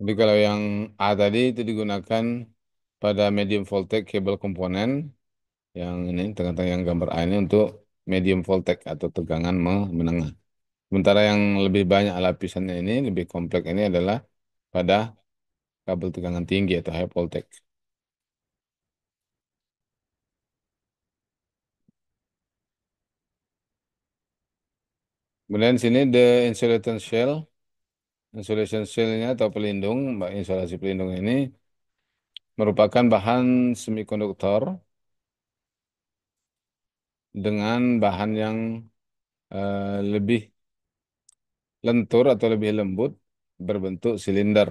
Jadi kalau yang A tadi itu digunakan pada medium voltage cable komponen yang ini tengah-tengah yang gambar A ini untuk medium voltage atau tegangan menengah. Sementara yang lebih banyak lapisannya ini lebih kompleks ini adalah pada kabel tegangan tinggi atau high voltage. Kemudian sini the insulation shell. Insulation shell-nya atau pelindung, insulasi pelindung ini merupakan bahan semikonduktor dengan bahan yang lebih lentur atau lebih lembut berbentuk silinder.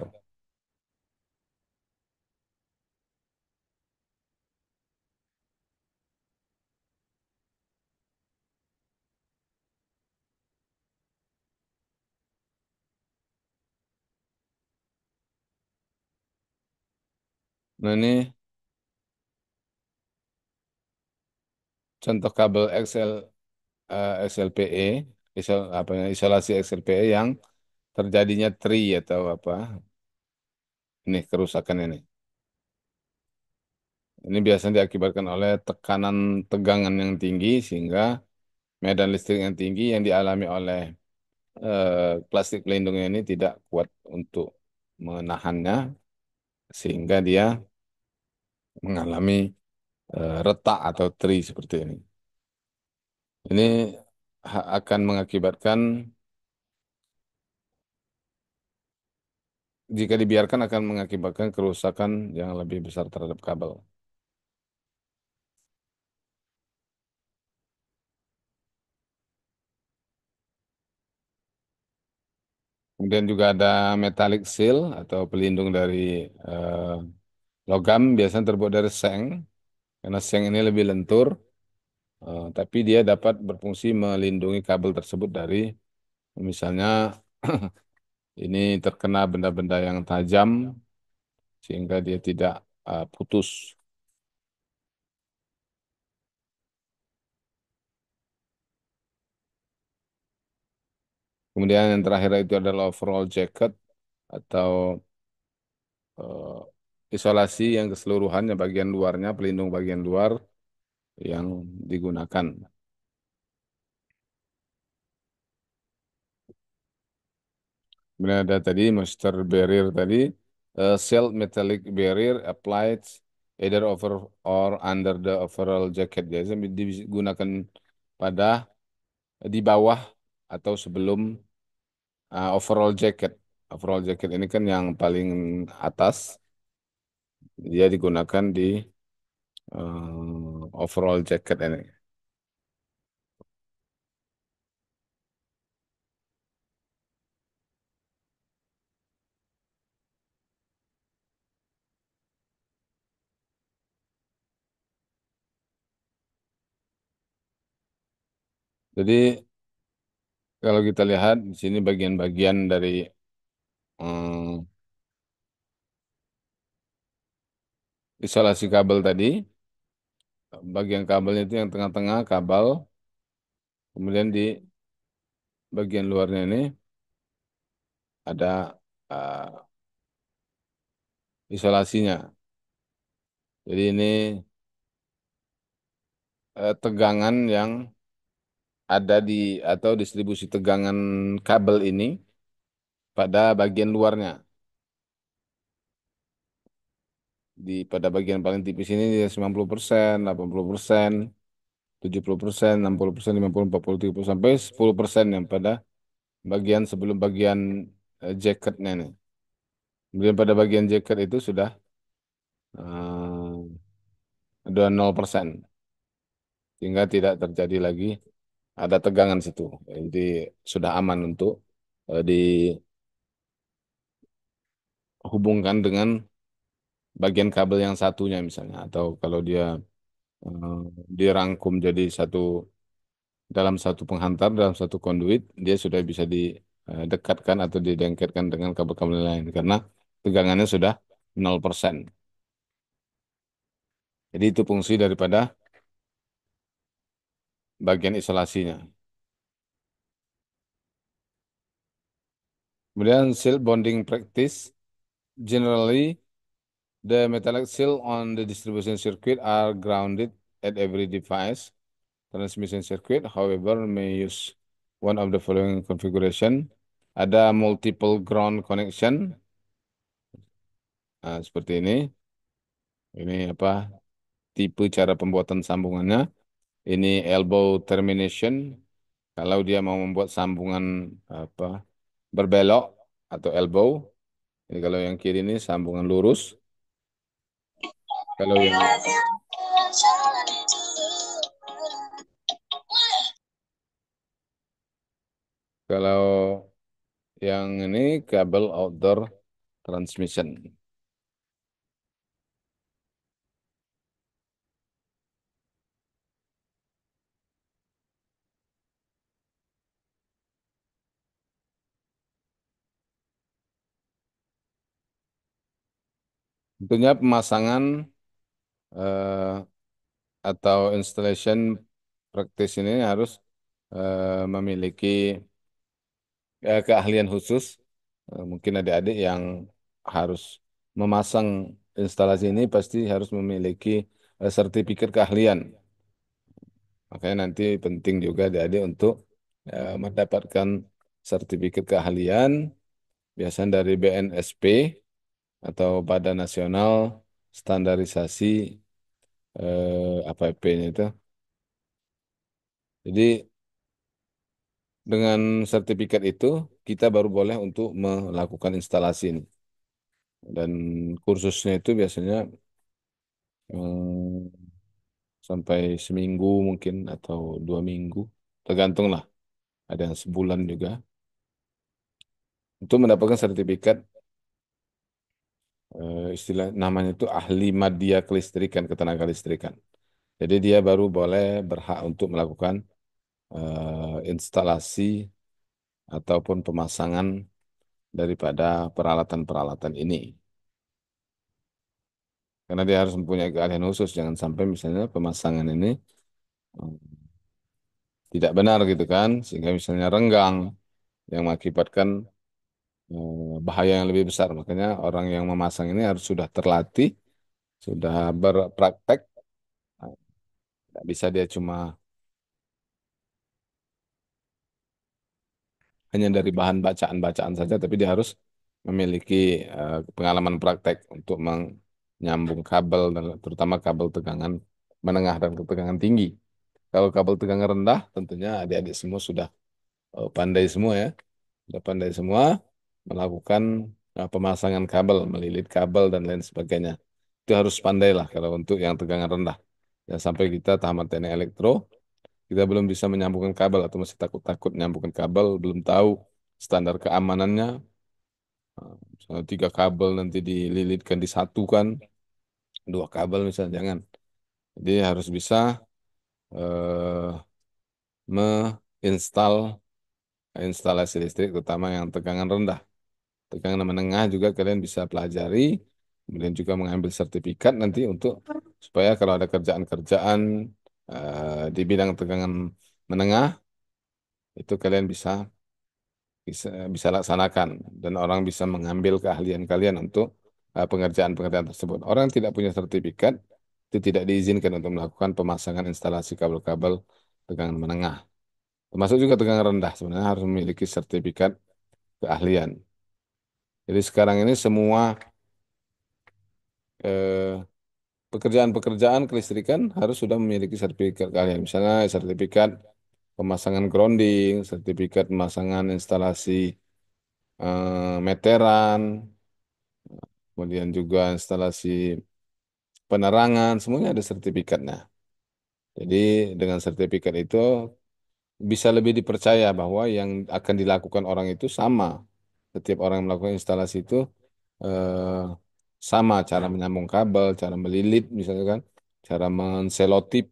Nah ini contoh kabel XLPE, isolasi XLPE yang terjadinya tri atau apa, ini kerusakan ini. Ini biasanya diakibatkan oleh tekanan tegangan yang tinggi sehingga medan listrik yang tinggi yang dialami oleh plastik pelindungnya ini tidak kuat untuk menahannya sehingga dia mengalami retak atau tri seperti ini. Ini akan mengakibatkan jika dibiarkan akan mengakibatkan kerusakan yang lebih besar terhadap kabel. Kemudian juga ada metallic seal atau pelindung dari eh, logam biasanya terbuat dari seng karena seng ini lebih lentur tapi dia dapat berfungsi melindungi kabel tersebut dari misalnya ini terkena benda-benda yang tajam sehingga dia tidak putus. Kemudian yang terakhir itu adalah overall jacket atau eh, isolasi yang keseluruhannya bagian luarnya, pelindung bagian luar yang digunakan. Kemudian ada tadi monster barrier tadi, sealed metallic barrier applied either over or under the overall jacket. Jadi digunakan pada di bawah atau sebelum overall jacket. Overall jacket ini kan yang paling atas, dia digunakan di overall jacket ini. Jadi kalau kita lihat di sini bagian-bagian dari eh, isolasi kabel tadi, bagian kabelnya itu yang tengah-tengah kabel, kemudian di bagian luarnya ini ada eh, isolasinya. Jadi ini tegangan yang ada di atau distribusi tegangan kabel ini pada bagian luarnya. Pada bagian paling tipis ini dia 90%, 80%, 70%, 60%, 50%, 40%, 30% sampai 10% yang pada bagian sebelum bagian jaketnya nih. Kemudian pada bagian jaket itu sudah udah 0%, sehingga tidak terjadi lagi ada tegangan situ. Jadi sudah aman untuk dihubungkan dengan bagian kabel yang satunya misalnya, atau kalau dia eh, dirangkum jadi satu dalam satu penghantar, dalam satu konduit, dia sudah bisa didekatkan atau didengketkan dengan kabel-kabel lain karena tegangannya sudah 0%. Jadi itu fungsi daripada bagian isolasinya. Kemudian seal bonding practice. Generally, the metallic seal on the distribution circuit are grounded at every device. Transmission circuit, however, may use one of the following configuration. Ada multiple ground connection. Nah, seperti ini. Ini apa? Tipe cara pembuatan sambungannya. Ini elbow termination. Kalau dia mau membuat sambungan apa berbelok atau elbow. Ini kalau yang kiri ini sambungan lurus. Kalau yang kalau yang ini kabel outdoor transmission. Tentunya pemasangan eh, atau installation practice ini harus memiliki keahlian khusus. Mungkin adik-adik yang harus memasang instalasi ini pasti harus memiliki sertifikat keahlian. Makanya nanti penting juga adik-adik untuk mendapatkan sertifikat keahlian biasanya dari BNSP atau Badan Nasional Standarisasi APP-nya itu. Jadi dengan sertifikat itu kita baru boleh untuk melakukan instalasi ini. Dan kursusnya itu biasanya eh, sampai seminggu mungkin atau 2 minggu, tergantung lah. Ada yang sebulan juga. Untuk mendapatkan sertifikat istilah namanya itu ahli media kelistrikan, ketenaga listrikan. Jadi dia baru boleh berhak untuk melakukan instalasi ataupun pemasangan daripada peralatan-peralatan ini. Karena dia harus mempunyai keahlian khusus. Jangan sampai misalnya pemasangan ini eh, tidak benar gitu kan. Sehingga misalnya renggang yang mengakibatkan bahaya yang lebih besar. Makanya orang yang memasang ini harus sudah terlatih, sudah berpraktek. Tidak bisa dia cuma hanya dari bahan bacaan-bacaan saja, tapi dia harus memiliki pengalaman praktek untuk menyambung kabel, dan terutama kabel tegangan menengah dan ketegangan tinggi. Kalau kabel tegangan rendah, tentunya adik-adik semua sudah pandai semua ya. Sudah pandai semua melakukan pemasangan kabel, melilit kabel dan lain sebagainya. Itu harus pandai lah kalau untuk yang tegangan rendah. Ya sampai kita tamat teknik elektro, kita belum bisa menyambungkan kabel atau masih takut-takut menyambungkan kabel, belum tahu standar keamanannya. Misalnya 3 kabel nanti dililitkan disatukan, 2 kabel misalnya jangan. Jadi harus bisa eh, menginstal instalasi listrik, terutama yang tegangan rendah. Tegangan menengah juga kalian bisa pelajari, kemudian juga mengambil sertifikat nanti untuk supaya kalau ada kerjaan-kerjaan di bidang tegangan menengah itu kalian bisa bisa bisa laksanakan dan orang bisa mengambil keahlian kalian untuk pengerjaan-pengerjaan tersebut. Orang yang tidak punya sertifikat itu tidak diizinkan untuk melakukan pemasangan instalasi kabel-kabel tegangan menengah. Termasuk juga tegangan rendah sebenarnya harus memiliki sertifikat keahlian. Jadi sekarang ini semua eh, pekerjaan-pekerjaan kelistrikan harus sudah memiliki sertifikat keahlian. Misalnya sertifikat pemasangan grounding, sertifikat pemasangan instalasi meteran, kemudian juga instalasi penerangan, semuanya ada sertifikatnya. Jadi dengan sertifikat itu bisa lebih dipercaya bahwa yang akan dilakukan orang itu sama. Setiap orang yang melakukan instalasi itu eh, sama cara menyambung kabel, cara melilit misalnya kan, cara menselotip,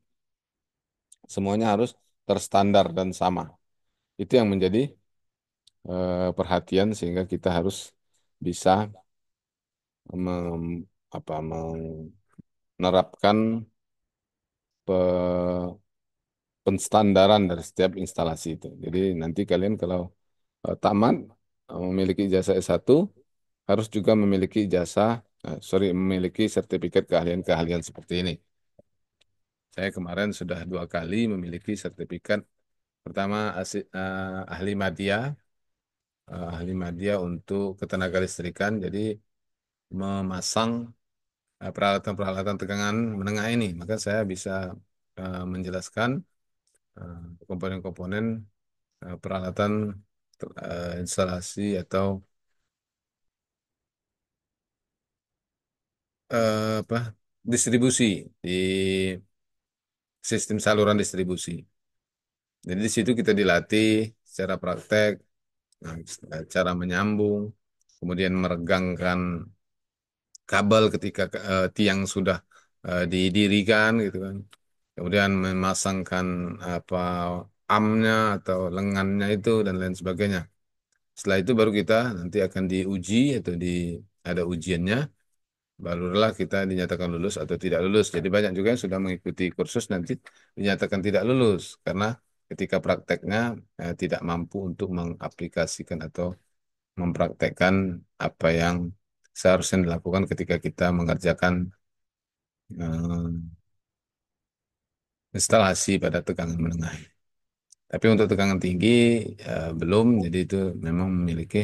semuanya harus terstandar dan sama. Itu yang menjadi perhatian sehingga kita harus bisa mem- menerapkan pe- penstandaran dari setiap instalasi itu. Jadi nanti kalian kalau tamat memiliki ijazah S1, harus juga memiliki memiliki sertifikat keahlian-keahlian seperti ini. Saya kemarin sudah 2 kali memiliki sertifikat. Pertama, ahli media untuk ketenaga listrikan. Jadi memasang peralatan-peralatan tegangan menengah ini. Maka saya bisa menjelaskan komponen-komponen peralatan instalasi atau apa distribusi di sistem saluran distribusi. Jadi di situ kita dilatih secara praktek, nah, cara menyambung, kemudian meregangkan kabel ketika tiang sudah didirikan gitu kan. Kemudian memasangkan apa amnya atau lengannya itu dan lain sebagainya. Setelah itu baru kita nanti akan diuji atau ada ujiannya, barulah kita dinyatakan lulus atau tidak lulus. Jadi banyak juga yang sudah mengikuti kursus nanti dinyatakan tidak lulus karena ketika prakteknya tidak mampu untuk mengaplikasikan atau mempraktekkan apa yang seharusnya dilakukan ketika kita mengerjakan eh, instalasi pada tegangan menengah. Tapi untuk tegangan tinggi belum, jadi itu memang memiliki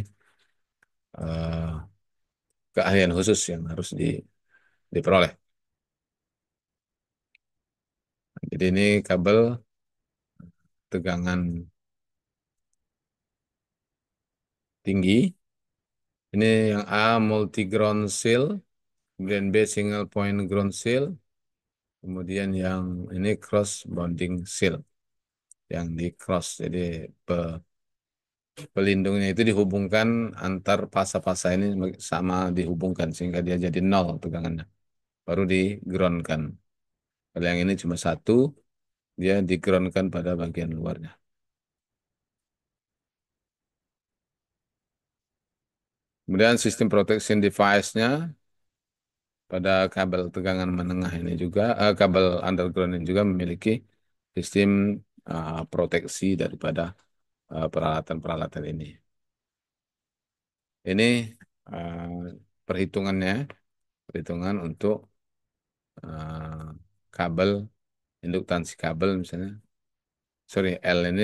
eh, keahlian khusus yang harus diperoleh. Jadi ini kabel tegangan tinggi. Ini yang A multi ground seal, kemudian B single point ground seal, kemudian yang ini cross bonding seal, yang di cross. Jadi pelindungnya itu dihubungkan antar pasa-pasa ini sama dihubungkan sehingga dia jadi nol tegangannya. Baru di groundkan. Kalau yang ini cuma satu, dia di groundkan pada bagian luarnya. Kemudian sistem protection device-nya pada kabel tegangan menengah ini juga, kabel underground ini juga memiliki sistem proteksi daripada peralatan-peralatan ini. Ini uh, perhitungannya, perhitungan untuk uh, kabel, induktansi kabel misalnya. Sorry, L ini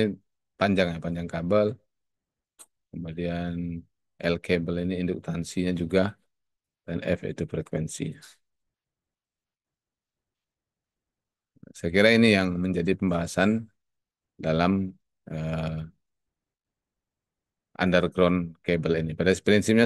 panjang ya, panjang kabel. Kemudian L kabel ini induktansinya juga, dan F itu frekuensi. Saya kira ini yang menjadi pembahasan dalam underground cable ini. Pada prinsipnya